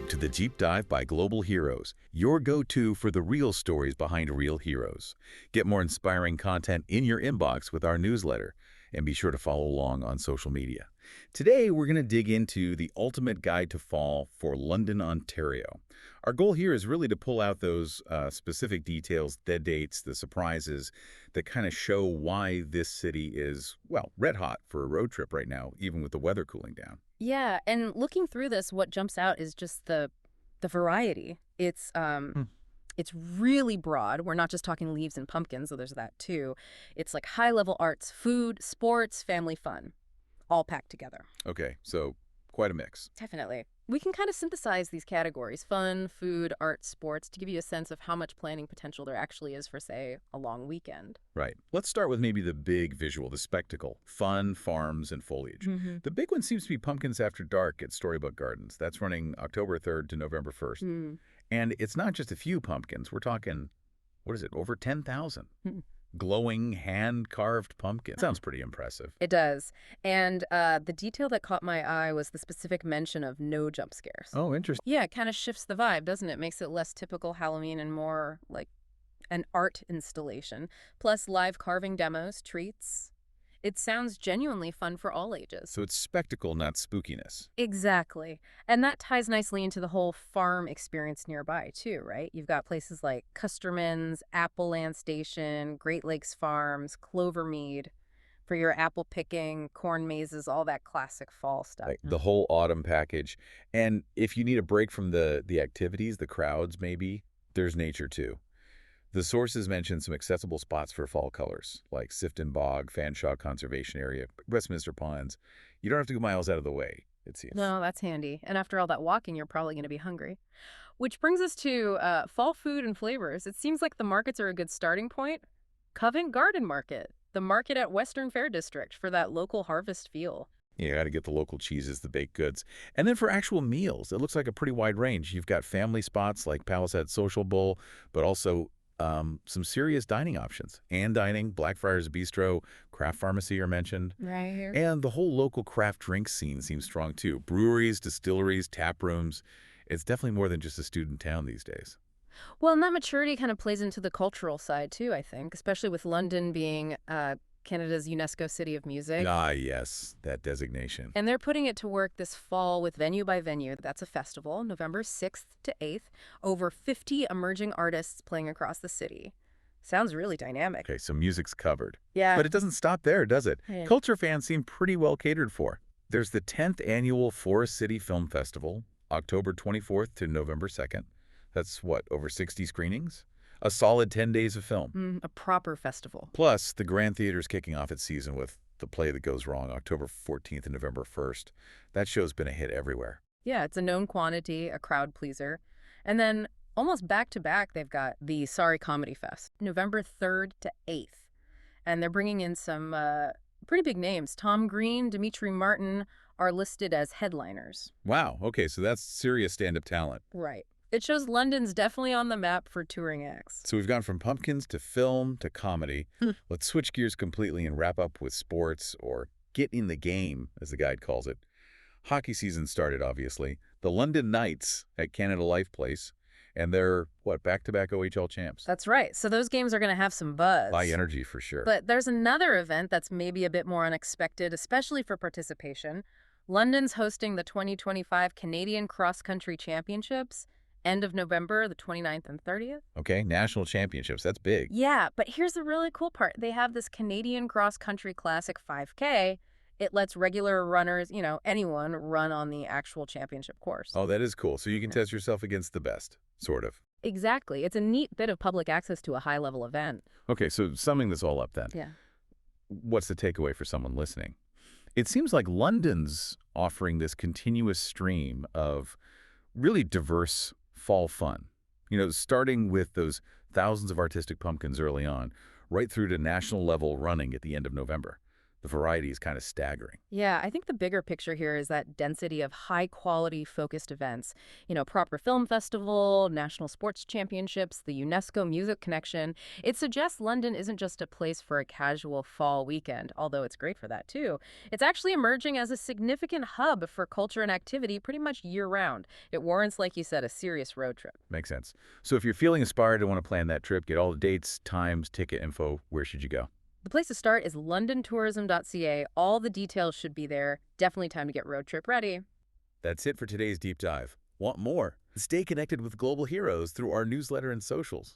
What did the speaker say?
Welcome to the Deep Dive by Global Heroes, your go-to for the real stories behind real heroes. Get more inspiring content in your inbox with our newsletter, and be sure to follow along on social media. Today, we're going to dig into the ultimate guide to fall for London, Ontario. Our goal here is really to pull out those specific details, the dates, the surprises that kind of show why this city is, well, red hot for a road trip right now, even with the weather cooling down. Yeah, and looking through this, what jumps out is just the variety. It's really broad. We're not just talking leaves and pumpkins, so there's that too. It's like high-level arts, food, sports, family fun, all packed together. Okay, so quite a mix. Definitely. We can kind of synthesize these categories, fun, food, art, sports, to give you a sense of how much planning potential there actually is for, say, a long weekend. Right. Let's start with maybe the big visual, the spectacle, fun, farms, and foliage. Mm-hmm. The big one seems to be Pumpkins After Dark at Storybook Gardens. That's running October 3rd to November 1st. Mm. And it's not just a few pumpkins. We're talking, what is it, over 10,000. Glowing, hand-carved pumpkins. Sounds pretty impressive. It does. And the detail that caught my eye was the specific mention of no jump scares. Oh, interesting. Yeah, it kind of shifts the vibe, doesn't it? Makes it less typical Halloween and more like an art installation. Plus live carving demos, treats. It sounds genuinely fun for all ages. So it's spectacle, not spookiness. Exactly. And that ties nicely into the whole farm experience nearby, too, right? You've got places like Custerman's, Apple Land Station, Great Lakes Farms, Clovermead for your apple picking, corn mazes, all that classic fall stuff. Like the whole autumn package. And if you need a break from the activities, the crowds maybe, there's nature too. The sources mention some accessible spots for fall colors, like Sifton Bog, Fanshawe Conservation Area, Westminster Ponds. You don't have to go miles out of the way, it seems. No, that's handy. And after all that walking, you're probably going to be hungry. Which brings us to fall food and flavors. It seems like the markets are a good starting point. Covent Garden Market, the market at Western Fair District for that local harvest feel. You got to get the local cheeses, the baked goods. And then for actual meals, it looks like a pretty wide range. You've got family spots like Palisade Social Bowl, but also some serious dining options. And dining, Blackfriars Bistro, Craft Pharmacy are mentioned. Right here. And the whole local craft drink scene seems strong too. Breweries, distilleries, tap rooms. It's definitely more than just a student town these days. Well, and that maturity kind of plays into the cultural side too, I think, especially with London being Canada's UNESCO City of Music. Ah, yes, that designation. And they're putting it to work this fall with Venue by Venue. That's a festival, November 6th to 8th. Over 50 emerging artists playing across the city. Sounds really dynamic. Okay, so music's covered. Yeah. But it doesn't stop there, does it? Yeah. Culture fans seem pretty well catered for. There's the 10th Annual Forest City Film Festival, October 24th to November 2nd. That's what, over 60 screenings? A solid 10 days of film. A proper festival. Plus, the Grand Theater's kicking off its season with The Play That Goes Wrong, October 14th and November 1st. That show's been a hit everywhere. Yeah, it's a known quantity, a crowd pleaser. And then almost back-to-back, they've got the Sorry Comedy Fest, November 3rd to 8th. And they're bringing in some pretty big names. Tom Green, Dimitri Martin are listed as headliners. Wow, okay, so that's serious stand-up talent. Right. It shows London's definitely on the map for touring acts. So we've gone from pumpkins to film to comedy. Let's switch gears completely and wrap up with sports, or get in the game, as the guide calls it. Hockey season started, obviously. The London Knights at Canada Life Place, and they're, back-to-back OHL champs. That's right. So those games are going to have some buzz. High energy for sure. But there's another event that's maybe a bit more unexpected, especially for participation. London's hosting the 2025 Canadian Cross Country Championships. End of November, the 29th and 30th. Okay, national championships. That's big. Yeah, but here's the really cool part. They have this Canadian Cross Country Classic 5K. It lets regular runners, anyone, run on the actual championship course. Oh, that is cool. So you can test yourself against the best, sort of. Exactly. It's a neat bit of public access to a high-level event. Okay, so summing this all up then. Yeah. What's the takeaway for someone listening? It seems like London's offering this continuous stream of really diverse fall fun, starting with those thousands of artistic pumpkins early on, right through to national level running at the end of November. The variety is kind of staggering. Yeah, I think the bigger picture here is that density of high-quality focused events. Proper film festival, national sports championships, the UNESCO music connection. It suggests London isn't just a place for a casual fall weekend, although it's great for that too. It's actually emerging as a significant hub for culture and activity pretty much year-round. It warrants, like you said, a serious road trip. Makes sense. So if you're feeling inspired and want to plan that trip, get all the dates, times, ticket info, where should you go? The place to start is londontourism.ca. All the details should be there. Definitely time to get road trip ready. That's it for today's deep dive. Want more? Stay connected with global heroes through our newsletter and socials.